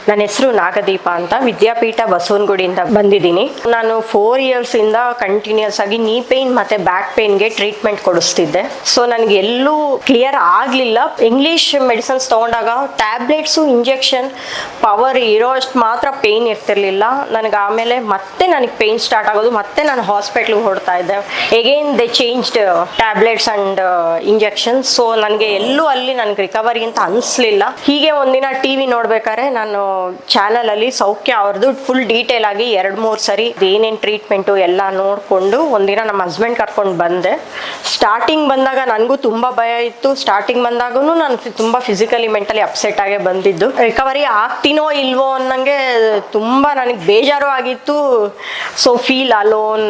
ನನ್ನ ಹೆಸರು ನಾಗದೀಪ ಅಂತ, ವಿದ್ಯಾಪೀಠ ಬಸವನಗುಡಿಯಿಂದ ಬಂದಿದ್ದೀನಿ. ನಾನು 4 ಇಯರ್ಸಿಂದ ಕಂಟಿನ್ಯೂಸ್ ಆಗಿ ನೀ ಪೇನ್ ಮತ್ತು ಬ್ಯಾಕ್ ಪೇನ್ಗೆ ಟ್ರೀಟ್ಮೆಂಟ್ ಕೊಡಿಸ್ತಿದ್ದೆ. ಸೊ ನನಗೆ ಎಲ್ಲೂ ಕ್ಲಿಯರ್ ಆಗಲಿಲ್ಲ. ಇಂಗ್ಲೀಷ್ ಮೆಡಿಸಿನ್ಸ್ ತೊಗೊಂಡಾಗ ಟ್ಯಾಬ್ಲೆಟ್ಸು, ಇಂಜೆಕ್ಷನ್ ಪವರ್ ಇರೋ ಅಷ್ಟು ಮಾತ್ರ ಪೇಯ್ನ್ ಇರ್ತಿರ್ಲಿಲ್ಲ ನನಗೆ. ಆಮೇಲೆ ಮತ್ತೆ ನನಗೆ ಪೇಯ್ನ್ ಸ್ಟಾರ್ಟ್ ಆಗೋದು, ಮತ್ತೆ ನಾನು ಹಾಸ್ಪಿಟ್ಲಿಗೆ ಹೊರಡ್ತಾ ಇದ್ದೆ. Again they changed tablets and injections. So ನನಗೆ ಎಲ್ಲೂ ಅಲ್ಲಿ ನನಗೆ ರಿಕವರಿ ಅಂತ ಅನಿಸ್ಲಿಲ್ಲ. ಹೀಗೆ ಒಂದಿನ ಟಿ ವಿ ನೋಡ್ಬೇಕಾದ್ರೆ ನಾನು ಚಾನಲಲ್ಲಿ ಸೌಖ್ಯ ಅವ್ರದ್ದು ಫುಲ್ ಡೀಟೇಲ್ ಆಗಿ 2-3 ಸರಿ ಏನೇನು ಟ್ರೀಟ್ಮೆಂಟು ಎಲ್ಲ ನೋಡಿಕೊಂಡು ಒಂದಿನ ನಮ್ಮ ಹಸ್ಬೆಂಡ್ ಕರ್ಕೊಂಡು ಬಂದೆ. ಸ್ಟಾರ್ಟಿಂಗ್ ಬಂದಾಗ ನನಗೂ ತುಂಬ ಭಯ ಇತ್ತು. ಸ್ಟಾರ್ಟಿಂಗ್ ಬಂದಾಗೂ ನಾನು ತುಂಬ ಫಿಸಿಕಲಿ ಮೆಂಟಲಿ ಅಪ್ಸೆಟ್ ಆಗೇ ಬಂದಿದ್ದು. ರಿಕವರಿ ಆಗ್ತೀನೋ ಇಲ್ವೋ ಅನ್ನಂಗೆ ತುಂಬ ನನಗೆ ಬೇಜಾರು ಆಗಿತ್ತು. ಸೊ ಫೀಲ್ ಅಲೋನ್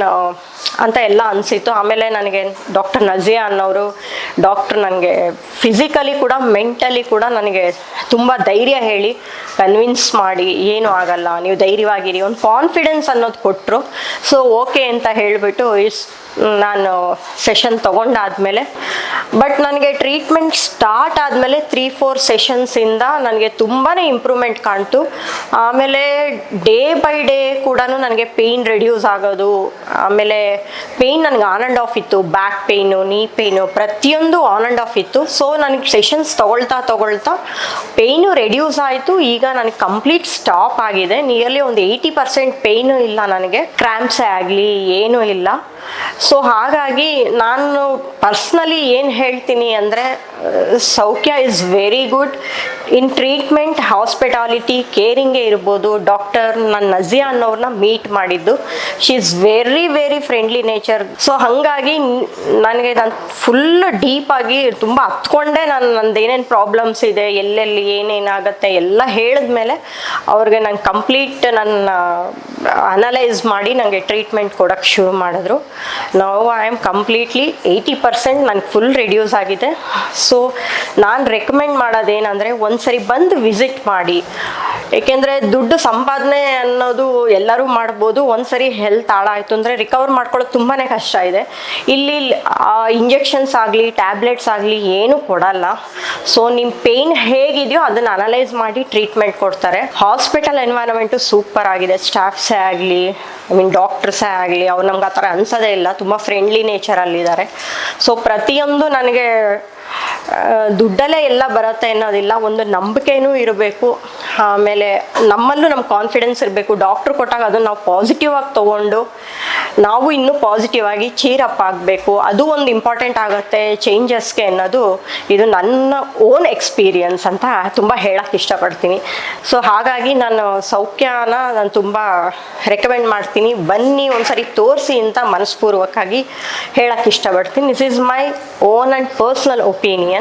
ಅಂತ ಎಲ್ಲ ಅನಿಸಿತ್ತು. ಆಮೇಲೆ ನನಗೆ ಡಾಕ್ಟರ್ ನಜಿಯಾ ಅನ್ನೋರು ಡಾಕ್ಟ್ರ್ ನನಗೆ ಫಿಸಿಕಲಿ ಕೂಡ ಮೆಂಟಲಿ ಕೂಡ ನನಗೆ ತುಂಬ ಧೈರ್ಯ ಹೇಳಿ ಕನ್ವಿನ್ಸ್ ಮಾಡಿ ಏನೂ ಆಗಲ್ಲ, ನೀವು ಧೈರ್ಯವಾಗಿರಿ, ಒಂದು ಕಾನ್ಫಿಡೆನ್ಸ್ ಅನ್ನೋದು ಕೊಟ್ಟರು. ಸೊ ಓಕೆ ಅಂತ ಹೇಳಿಬಿಟ್ಟು ನಾನು ಸೆಷನ್ ತೊಗೊಂಡಾದ್ಮೇಲೆ, ಬಟ್ ನನಗೆ ಟ್ರೀಟ್ಮೆಂಟ್ ಸ್ಟಾರ್ಟ್ ಆದಮೇಲೆ 3-4 ಸೆಷನ್ಸಿಂದ ನನಗೆ ತುಂಬಾ ಇಂಪ್ರೂವ್ಮೆಂಟ್ ಕಾಣ್ತು. ಆಮೇಲೆ ಡೇ ಬೈ ಡೇ ಕೂಡ ನನಗೆ ಪೇಯ್ನ್ ರೆಡ್ಯೂಸ್ ಆಗೋದು. ಆಮೇಲೆ ಪೇಯ್ನ್ ನನಗೆ ಆನ್ ಆ್ಯಂಡ್ ಆಫ್ ಇತ್ತು. ಬ್ಯಾಕ್ ಪೇಯ್ನು, ನೀ ಪೇಯ್ನು ಪ್ರತಿಯೊಂದು ಆನ್ ಆ್ಯಂಡ್ ಆಫ್ ಇತ್ತು. ಸೊ ನನಗೆ ಸೆಷನ್ಸ್ ತೊಗೊಳ್ತಾ ಪೇಯ್ನು ರೆಡ್ಯೂಸ್ ಆಯಿತು. ಈಗ ನನಗೆ ಕಂಪ್ಲೀಟ್ ಸ್ಟಾಪ್ ಆಗಿದೆ. ನಿಯರ್ಲಿ ಒಂದು 80% ಪೇಯ್ನು ಇಲ್ಲ ನನಗೆ. ಕ್ರ್ಯಾಂಪ್ಸೇ ಆಗಲಿ ಏನೂ ಇಲ್ಲ. ಸೊ ಹಾಗಾಗಿ ನಾನು ಪರ್ಸ್ನಲಿ ಏನು ಹೇಳ್ತೀನಿ ಅಂದರೆ, Saukhya is very good in treatment, hospitality, ಕೇರಿಂಗೇ ಇರ್ಬೋದು. ಡಾಕ್ಟರ್ ನನ್ನ ನಜಿಯಾ ಅನ್ನೋರನ್ನ ಮೀಟ್ ಮಾಡಿದ್ದು, she is very very friendly nature. So ಹಾಗಾಗಿ ನನಗೆ ನಾನು ಫುಲ್ ಡೀಪಾಗಿ ತುಂಬ ಹತ್ಕೊಂಡೆ ನಂದು ಏನೇನು ಪ್ರಾಬ್ಲಮ್ಸ್ ಇದೆ, ಎಲ್ಲೆಲ್ಲಿ ಏನೇನಾಗುತ್ತೆ ಎಲ್ಲ ಹೇಳಿದ್ಮೇಲೆ ಅವ್ರಿಗೆ ನಾನು ಕಂಪ್ಲೀಟ್ ನನ್ನ ಅನಲೈಸ್ ಮಾಡಿ ನನಗೆ ಟ್ರೀಟ್ಮೆಂಟ್ ಕೊಡೋಕ್ಕೆ ಶುರು ಮಾಡಿದ್ರು. ನಾವು ಐ ಆಮ್ ಕಂಪ್ಲೀಟ್ಲಿ 80% ನನಗೆ ಫುಲ್ ರಿಡ್ಯೂಸ್ ಆಗಿದೆ. ಸೊ ನಾನು ರೆಕಮೆಂಡ್ ಮಾಡೋದೇನೆಂದರೆ, ಒಂದ್ಸರಿ ಬಂದು ವಿಸಿಟ್ ಮಾಡಿ. ಏಕೆಂದರೆ ದುಡ್ಡು ಸಂಪಾದನೆ ಅನ್ನೋದು ಎಲ್ಲರೂ ಮಾಡ್ಬೋದು. ಒಂದ್ಸರಿ ಹೆಲ್ತ್ ಹಾಳಾಯಿತು ಅಂದರೆ ರಿಕವರ್ ಮಾಡ್ಕೊಳ್ಳೋದು ತುಂಬಾ ಕಷ್ಟ ಇದೆ. ಇಲ್ಲಿ ಇಂಜೆಕ್ಷನ್ಸ್ ಆಗಲಿ ಟ್ಯಾಬ್ಲೆಟ್ಸ್ ಆಗಲಿ ಏನೂ ಕೊಡಲ್ಲ. ಸೊ ನಿಮ್ಮ ಪೇಯ್ನ್ ಹೇಗಿದೆಯೋ ಅದನ್ನು ಅನಲೈಸ್ ಮಾಡಿ ಟ್ರೀಟ್ಮೆಂಟ್ ಕೊಡ್ತಾರೆ. ಹಾಸ್ಪಿಟಲ್ ಎನ್ವೈರನ್ಮೆಂಟು ಸೂಪರ್ ಆಗಿದೆ. ಸ್ಟಾಫ್ಸೇ ಆಗಲಿ, ಐ ಮೀನ್ ಡಾಕ್ಟರ್ಸೇ ಆಗಲಿ, ಅವ್ರು ನಮ್ಗೆ ಆ ಥರ ಅನ್ಸೋದೇ ಇಲ್ಲ. ತುಂಬ ಫ್ರೆಂಡ್ಲಿ ನೇಚರಲ್ಲಿದ್ದಾರೆ. ಸೊ ಪ್ರತಿಯೊಂದು ನನಗೆ ದುಡ್ಡಲ್ಲೇ ಎಲ್ಲ ಬರುತ್ತೆ ಅನ್ನೋದಿಲ್ಲ, ಒಂದು ನಂಬಿಕೆನೂ ಇರಬೇಕು. ಆಮೇಲೆ ನಮ್ಮಲ್ಲೂ ನಮ್ಮ ಕಾನ್ಫಿಡೆನ್ಸ್ ಇರಬೇಕು. ಡಾಕ್ಟ್ರು ಕೊಟ್ಟಾಗ ಅದನ್ನು ನಾವು ಪಾಸಿಟಿವ್ ಆಗಿ ತೊಗೊಂಡು ನಾವು ಇನ್ನೂ ಪಾಸಿಟಿವ್ ಆಗಿ ಚೀರಪ್ ಆಗಬೇಕು. ಅದು ಒಂದು ಇಂಪಾರ್ಟೆಂಟ್ ಆಗುತ್ತೆ ಚೇಂಜಸ್ಗೆ ಅನ್ನೋದು. ಇದು ನನ್ನ ಓನ್ ಎಕ್ಸ್ಪೀರಿಯನ್ಸ್ ಅಂತ ತುಂಬ ಹೇಳೋಕ್ಕೆ ಇಷ್ಟಪಡ್ತೀನಿ. ಸೊ ಹಾಗಾಗಿ ನಾನು ಸೌಖ್ಯನ ನಾನು ತುಂಬ ರೆಕಮೆಂಡ್ ಮಾಡ್ತೀನಿ. ಬನ್ನಿ ಒಂದ್ಸರಿ ತೋರಿಸಿ ಅಂತ ಮನಸ್ಪೂರ್ವಕವಾಗಿ ಹೇಳೋಕ್ಕೆ ಇಷ್ಟಪಡ್ತೀನಿ. This is my own and personal opinion.